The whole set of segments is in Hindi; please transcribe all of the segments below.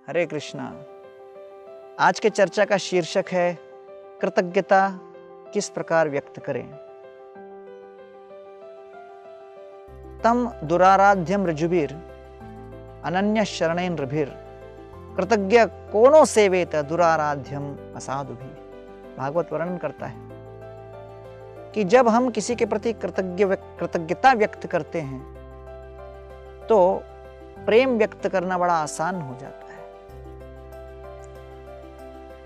हरे कृष्णा। आज के चर्चा का शीर्षक है कृतज्ञता किस प्रकार व्यक्त करें। तम दुराराध्यम ऋजुभिर अनन्य शरणेन नृभिर कृतज्ञ कोनो सेवेत दुराराध्यम असाधुभिः। भागवत वर्णन करता है कि जब हम किसी के प्रति कृतज्ञता व्यक्त करते हैं तो प्रेम व्यक्त करना बड़ा आसान हो जाता है।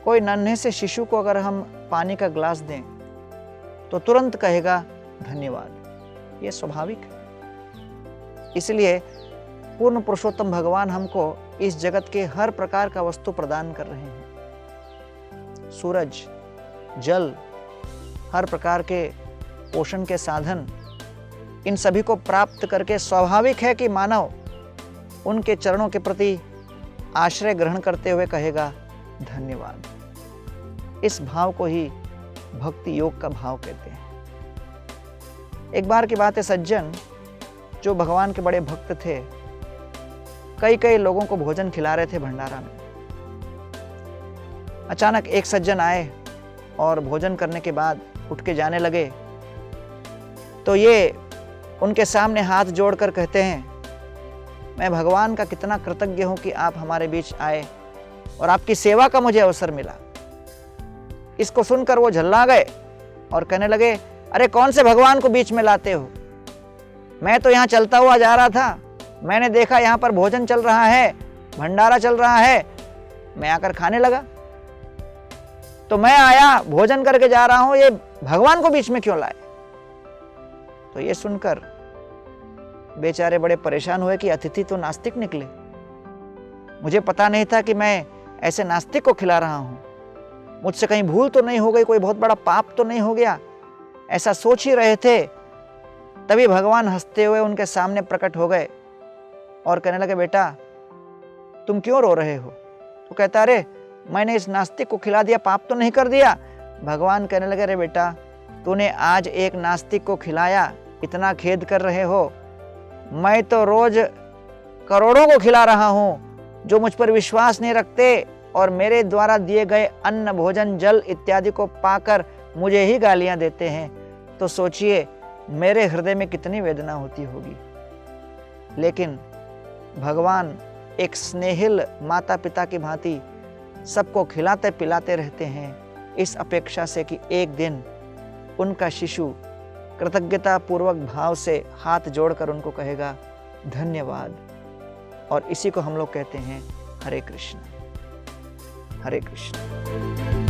कोई नन्हे से शिशु को अगर हम पानी का ग्लास दें तो तुरंत कहेगा धन्यवाद। ये स्वाभाविक है। इसलिए पूर्ण पुरुषोत्तम भगवान हमको इस जगत के हर प्रकार का वस्तु प्रदान कर रहे हैं। सूरज, जल, हर प्रकार के पोषण के साधन, इन सभी को प्राप्त करके स्वाभाविक है कि मानव उनके चरणों के प्रति आश्रय ग्रहण करते हुए कहेगा धन्यवाद। इस भाव को ही भक्ति योग का भाव कहते हैं। एक बार की बात है, सज्जन जो भगवान के बड़े भक्त थे कई लोगों को भोजन खिला रहे थे भंडारा में। अचानक एक सज्जन आए और भोजन करने के बाद उठ के जाने लगे तो ये उनके सामने हाथ जोड़कर कहते हैं, मैं भगवान का कितना कृतज्ञ हूं कि आप हमारे बीच आए और आपकी सेवा का मुझे अवसर मिला। इसको सुनकर वो झल्ला गए और कहने लगे, अरे कौन से भगवान को बीच में लाते हो? मैं तो यहाँ चलता हुआ जा रहा था, मैंने देखा यहाँ पर भोजन चल रहा है, भंडारा चल रहा है, मैं आकर खाने लगा। तो मैं आया, भोजन करके जा रहा हूं, ये भगवान को बीच में क्यों लाए? तो ये सुनकर बेचारे बड़े परेशान हुए कि अतिथि तो नास्तिक निकले। मुझे पता नहीं था कि मैं ऐसे नास्तिक को खिला रहा हूं। मुझसे कहीं भूल तो नहीं हो गई, कोई बहुत बड़ा पाप तो नहीं हो गया, ऐसा सोच ही रहे थे। तभी भगवान हंसते हुए उनके सामने प्रकट हो गए और कहने लगे, बेटा तुम क्यों रो रहे हो? तो कहता, अरे मैंने इस नास्तिक को खिला दिया, पाप तो नहीं कर दिया? भगवान कहने लगे, अरे बेटा तूने आज एक नास्तिक को खिलाया, इतना खेद कर रहे हो? मैं तो रोज करोड़ों को खिला रहा हूं जो मुझ पर विश्वास नहीं रखते और मेरे द्वारा दिए गए अन्न, भोजन, जल इत्यादि को पाकर मुझे ही गालियां देते हैं। तो सोचिए मेरे हृदय में कितनी वेदना होती होगी। लेकिन भगवान एक स्नेहिल माता पिता की भांति सबको खिलाते पिलाते रहते हैं, इस अपेक्षा से कि एक दिन उनका शिशु कृतज्ञता पूर्वक भाव से हाथ जोड़कर उनको कहेगा धन्यवाद। और इसी को हम लोग कहते हैं हरे कृष्ण, हरे कृष्ण।